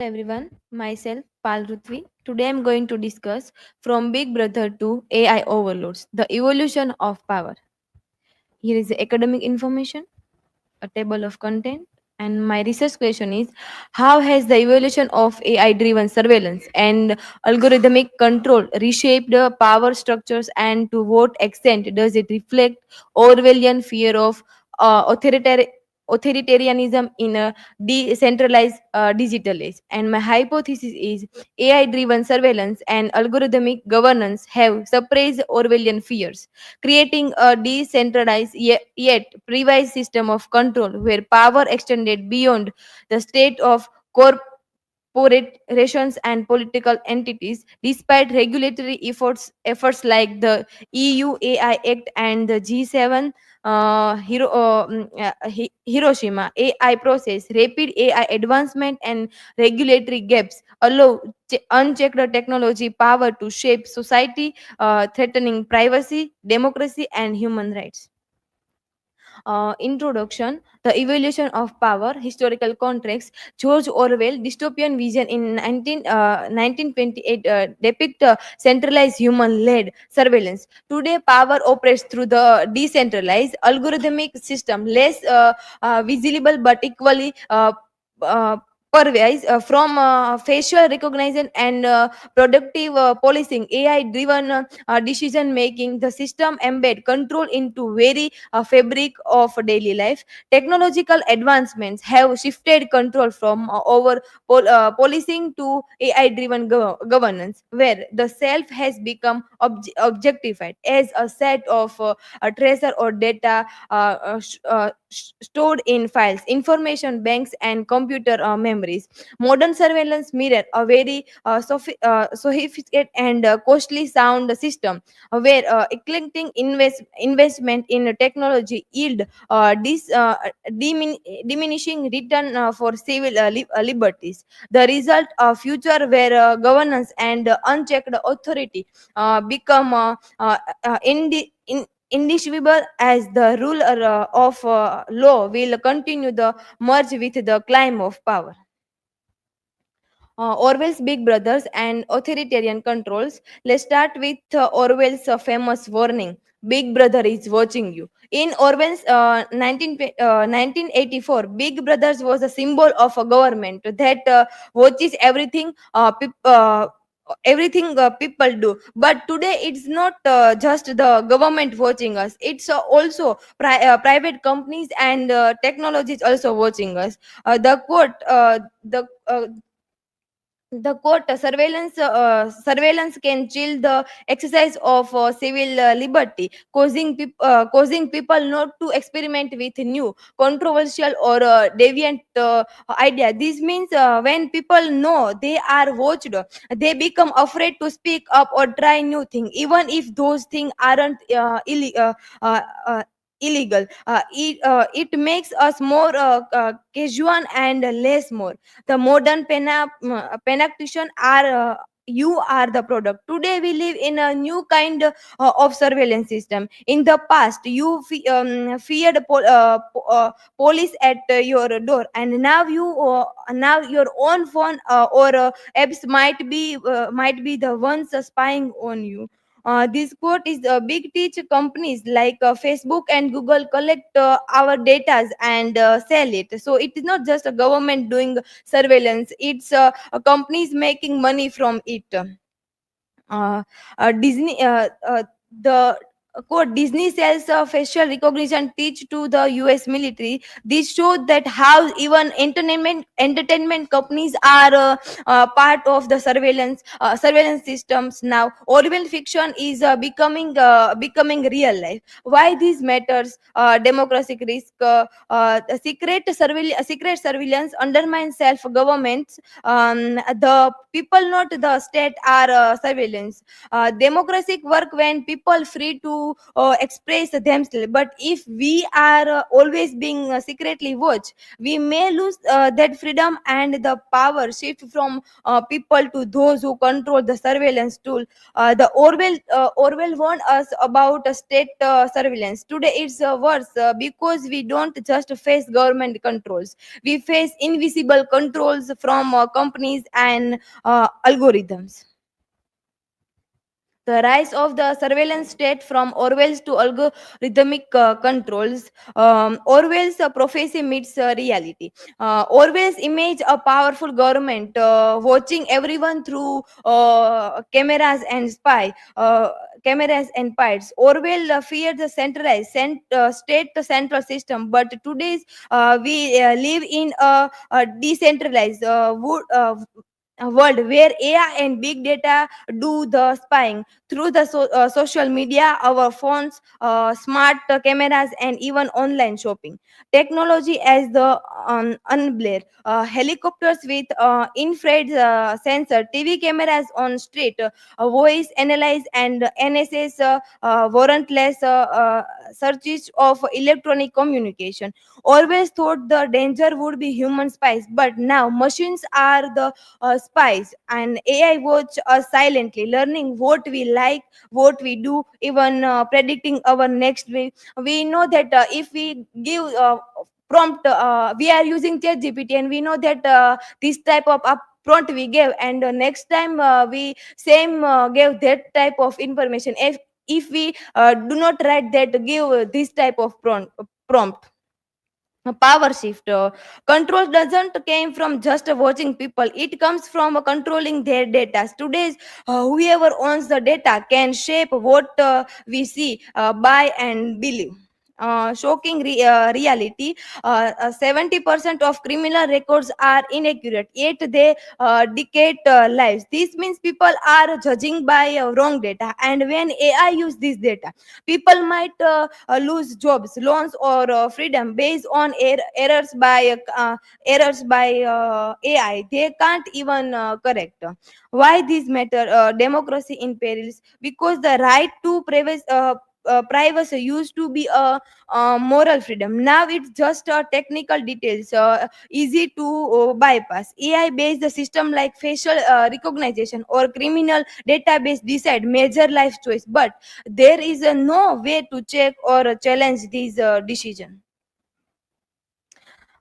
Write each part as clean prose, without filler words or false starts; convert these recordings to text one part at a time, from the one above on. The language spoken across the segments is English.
Everyone, myself Pal Ruthvi. Today I'm going to discuss from Big Brother to AI overloads, the evolution of power. Here is the academic information, a table of content, and my research question is how has the evolution of AI driven surveillance and algorithmic control reshaped the power structures, and to what extent does it reflect Orwellian fear of authoritarianism in a decentralized digital age? And my hypothesis is AI driven surveillance and algorithmic governance have suppressed Orwellian fears, creating a decentralized yet private system of control where power extended beyond the state of corporations and political entities. Despite regulatory efforts like the EU AI Act and the G7 Hiroshima AI process, rapid AI advancement and regulatory gaps allow unchecked technology power to shape society, threatening privacy, democracy, and human rights. Introduction: The evolution of power, historical context. George Orwell dystopian vision in 1928 depict centralized human-led surveillance. Today power operates through the decentralized algorithmic system, less visible but equally uh, pervasive, from facial recognition and productive policing, AI driven decision making. The system embed control into very fabric of daily life. Technological advancements have shifted control from policing to AI driven governance, where the self has become objectified as a set of a treasure or data stored in files, information banks, and computer memories. Modern surveillance mirror a very sophisticated and costly sound system, where eclectic investment in technology yield diminishing return for civil liberties. The result of future where governance and unchecked authority become indivisible, as the ruler of law will continue the merge with the climb of power. Orwell's Big Brothers and authoritarian controls. Let's start with Orwell's famous warning: Big Brother is watching you. In Orwell's 1984, Big Brothers was a symbol of a government that watches everything people do. But today it's not just the government watching us, it's also private companies and technologies also watching us. The quote surveillance can chill the exercise of civil liberty, causing people not to experiment with new, controversial, or deviant idea. This means when people know they are watched, they become afraid to speak up or try new things, even if those things aren't uh, uh, illegal. It makes us more casual and less more the modern penactation are you are the product. Today we live in a new kind of surveillance system. In the past you feared police at your door, and now your own phone or apps might be the ones spying on you. This quote is big teach companies like Facebook and Google collect our data and sell it. So it is not just a government doing surveillance, it's companies making money from it. Disney the quote Disney sells facial recognition teach to the US military. This showed that how even entertainment companies are part of the surveillance systems now. Orwell fiction is becoming real life. Why this matters? Democratic risk. Secret surveillance undermines self governments. The people, not the state, are surveillance. Democratic work when people free to to express themselves. But if we are always being secretly watched, we may lose that freedom, and the power shift from people to those who control the surveillance tool. The Orwell warned us about state surveillance. Today it's worse because we don't just face government controls; we face invisible controls from companies and algorithms. The rise of the surveillance state from Orwell's to algorithmic controls. Orwell's prophecy meets reality. Orwell's image a powerful government watching everyone through cameras and spies. Orwell feared the centralized state central system, but today's we live in a decentralized world where AI and big data do the spying through the social media, our phones, smart cameras, and even online shopping. Technology as the unblur. Helicopters with infrared sensor, TV cameras on street, voice analyze, and NSS warrantless searches of electronic communication. Always thought the danger would be human spies, but now machines are the spies, and AI watch us silently, learning what we like, what we do, even predicting our next way. We know that if we give prompt, we are using ChatGPT, and we know that this type of prompt we gave, and next time we same gave that type of information. If we do not write that, give this type of prompt. A power shift. Control doesn't came from just watching people, it comes from controlling their data. Today's whoever owns the data can shape what we see, buy, and believe. Shocking reality. 70% of criminal records are inaccurate, yet they dictate lives. This means people are judging by wrong data, and when AI use this data, people might lose jobs, loans, or freedom based on errors by AI. They can't even correct. Why this matter? Democracy in perils, because the right to privacy used to be a moral freedom. Now it's just technical details, easy to bypass. AI based system like facial recognition or criminal database decide major life choice, but there is no way to check or challenge these decisions.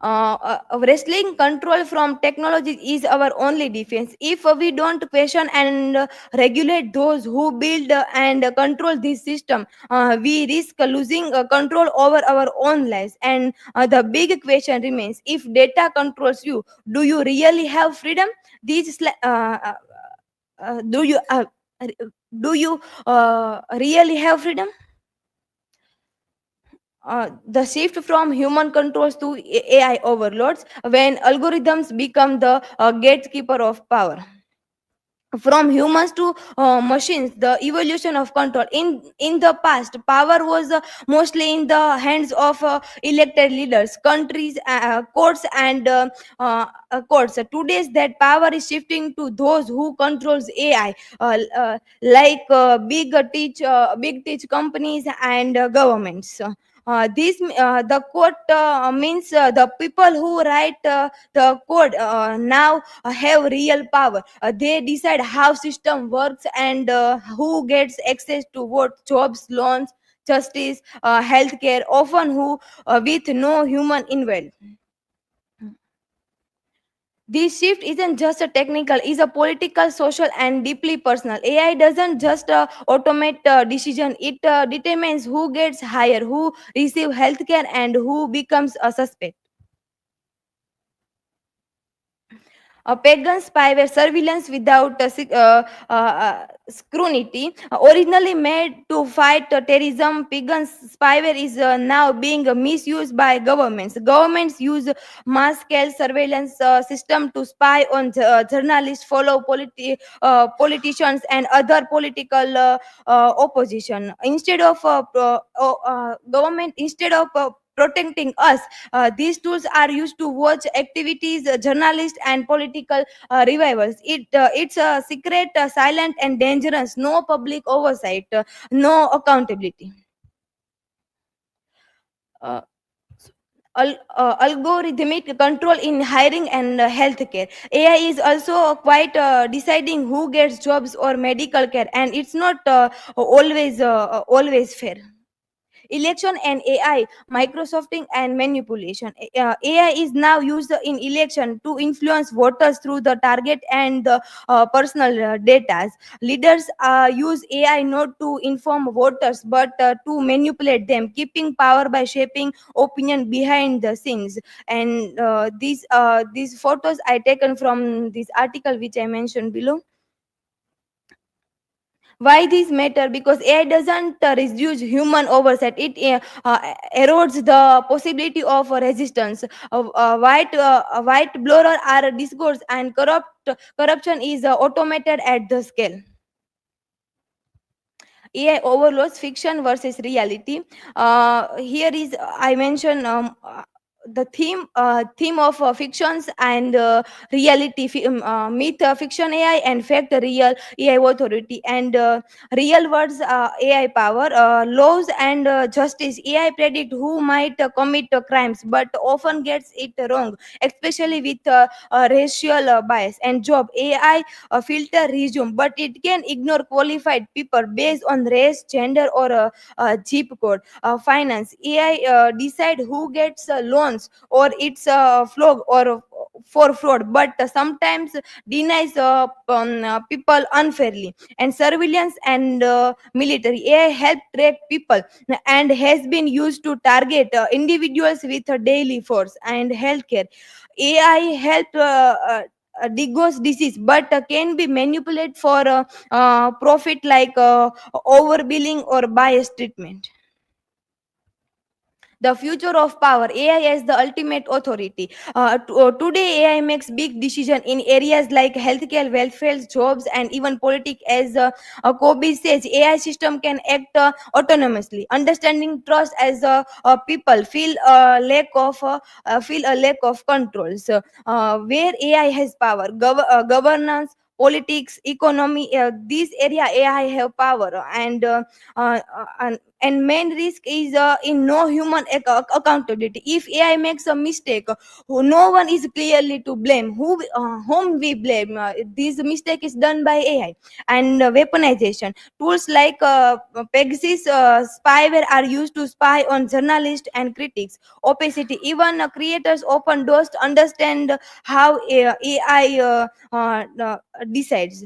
Wrestling control from technology is our only defense. If we don't question and regulate those who build and control this system, we risk losing control over our own lives. And the big question remains: if data controls you, do you really have freedom? These do you do you really have freedom? The shift from human controls to AI overloads, when algorithms become the gatekeeper of power. From humans to machines, the evolution of control. In the past, power was mostly in the hands of elected leaders, countries, courts, and courts. Today's that power is shifting to those who controls AI, like big teach companies and governments. The court means the people who write the code now have real power. They decide how system works, and who gets access to what jobs, loans, justice, healthcare, often who with no human involved. This shift isn't just a technical, it's a political, social, and deeply personal. AI doesn't just automate decision; it determines who gets hired, who receive healthcare, and who becomes a suspect. Pagan spyware surveillance without scrutiny. Originally made to fight terrorism, pagan spyware is now being misused by governments. Governments use mass-scale surveillance system to spy on journalists, follow politicians, and other political opposition. Instead of government, instead of protecting us. These tools are used to watch activities, journalists, and political revivals. It's a secret, silent, and dangerous. No public oversight, no accountability. Uh, Algorithmic control in hiring and healthcare. AI is also quite deciding who gets jobs or medical care, and it's not always fair. Election and AI, Microsofting and manipulation. AI is now used in election to influence voters through the target and the personal data. Leaders use AI not to inform voters but to manipulate them, keeping power by shaping opinion behind the scenes. And these photos I taken from this article which I mentioned below. Why these matter? Because AI doesn't reduce human oversight. It erodes the possibility of resistance. A white blower are discourse, and corruption is automated at the scale. AI overloads fiction versus reality. Here is I mention the theme of fictions and myth fiction AI and fact real AI authority and real words AI power, laws and justice. AI predict who might commit crimes but often gets it wrong, especially with racial bias. And job AI filter resume, but it can ignore qualified people based on race, gender, or zip code. Finance AI decide who gets loans or it's flog or for fraud, but sometimes denies people unfairly. And surveillance and military AI help track people and has been used to target individuals with a daily force. And healthcare AI help diagnose disease but can be manipulated for profit, like overbilling or biased treatment. The future of power, AI as the ultimate authority. Today AI makes big decisions in areas like healthcare, welfare, jobs, and even politics. As Kobe says, AI system can act autonomously, understanding trust as people feel a lack of control. So, where AI has power, governance, politics, economy, this area AI have power. And main risk is in no human accountability. If AI makes a mistake, no one is clearly to blame. Whom we blame? This mistake is done by AI. And weaponization tools like Pegasus spyware are used to spy on journalists and critics. Opacity, even creators open doors to understand how AI decides.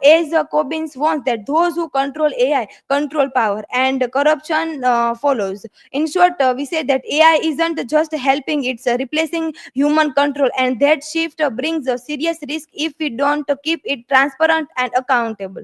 As Cobbins wants that those who control AI control power, and corruption follows. In short, we say that AI isn't just helping, it's replacing human control, and that shift brings a serious risk if we don't keep it transparent and accountable.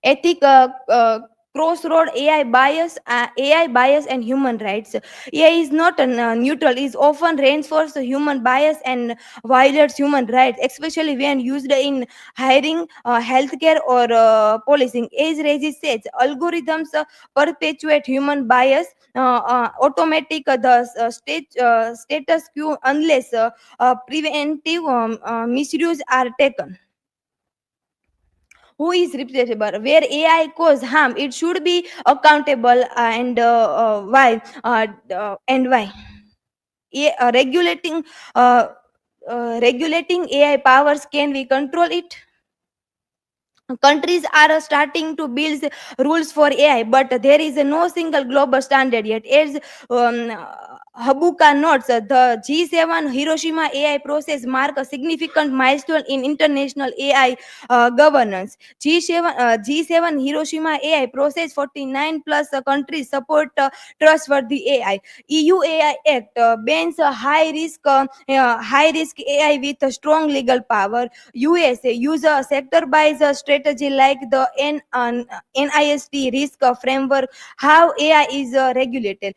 Ethic crossroad, AI bias and human rights. AI is not neutral, is often reinforces human bias and violates human rights, especially when used in hiring, healthcare, or policing. As Regis says, algorithms perpetuate human bias, automatic status quo unless preventive misuse are taken. Who is replaceable? Where AI cause harm, it should be accountable. And why? Regulating regulating AI powers, can we control it? Countries are starting to build rules for AI, but there is no single global standard yet. As Habuka notes, the G7 Hiroshima AI process mark a significant milestone in international AI governance. G7 Hiroshima AI process, 49 plus countries support trustworthy AI. EU AI Act bans high risk AI with a strong legal power. USA use a sector-based strategy like the NIST risk framework. How AI is regulated?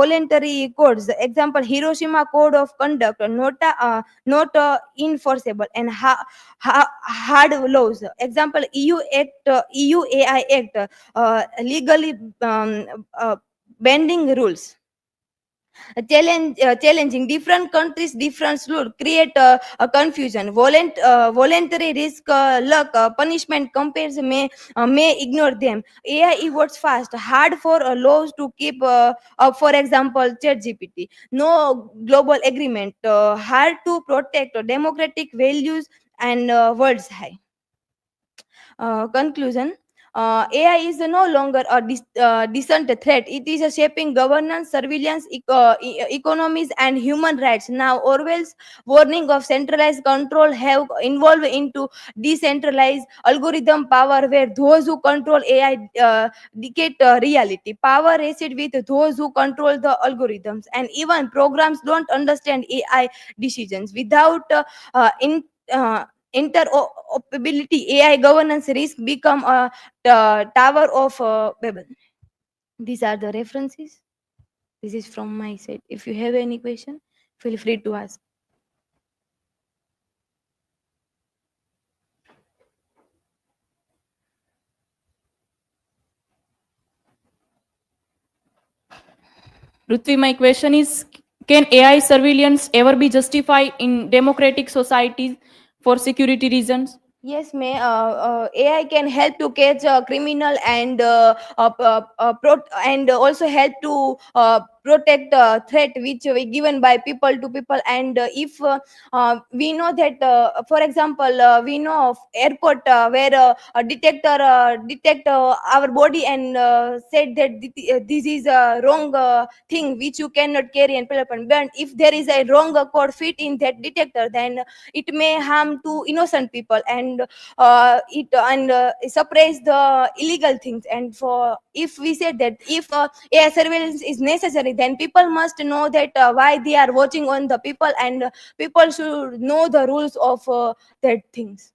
Voluntary codes. Example: Hiroshima Code of Conduct, not enforceable, and hard laws. Example: EU AI Act, legally um, uh, bending rules. Challenging different countries different rules create a confusion. Voluntary risk, luck, punishment compares may ignore them. AI evolves fast, hard for laws to keep up. For example, ChatGPT, no global agreement, hard to protect democratic values and world's high. Conclusion. AI is no longer a distant threat. It is a shaping governance, surveillance, economies, and human rights. Now, Orwell's warning of centralized control have evolved into decentralized algorithm power, where those who control AI dictate reality. Power rests with those who control the algorithms, and even programs don't understand AI decisions without in. Interoperability. AI governance risk become a tower of Babel. These are the references. This is from my side. If you have any question, feel free to ask. Prithvi, my question is, can AI surveillance ever be justified in democratic societies for security reasons? Yes, may AI can help to catch a criminal and also help to protect threat which we given by people to people. And if we know that, for example, we know of airport where a detector detect our body and said that this is a wrong thing which you cannot carry and weapon. But if there is a wrong code fit in that detector, then it may harm to innocent people, and it and suppress the illegal things. And for if we said that if AI surveillance is necessary, then people must know that why they are watching on the people, and people should know the rules of that things.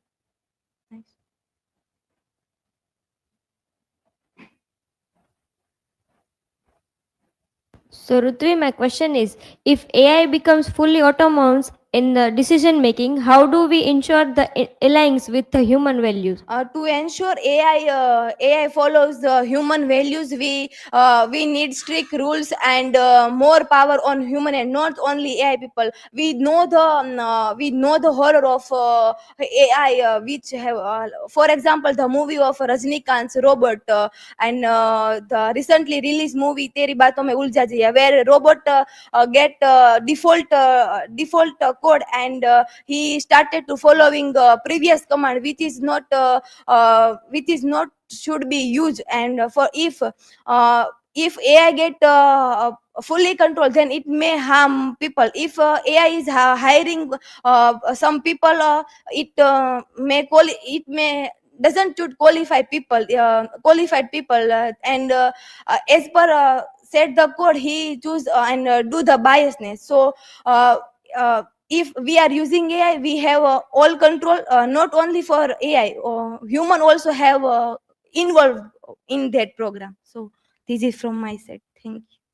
So, Rutvi, my question is, if AI becomes fully autonomous in the decision making, how do we ensure the aligns with the human values? To ensure AI follows the human values, we need strict rules and more power on human, and not only AI people. We know the horror of AI, which have, for example, the movie of Rajnikant's Robot, and the recently released movie Teri Baaton Mein Uljha Jaiye, where robot get default code, and he started to following previous command, which is not should be used. And for if AI get fully controlled, then it may harm people. If AI is hiring some people, it may doesn't should qualified people, and as per set the code, he choose and do the biasness. So uh, if we are using AI, we have all control, not only for AI, human also have involved in that program. So this is from my side. Thank you.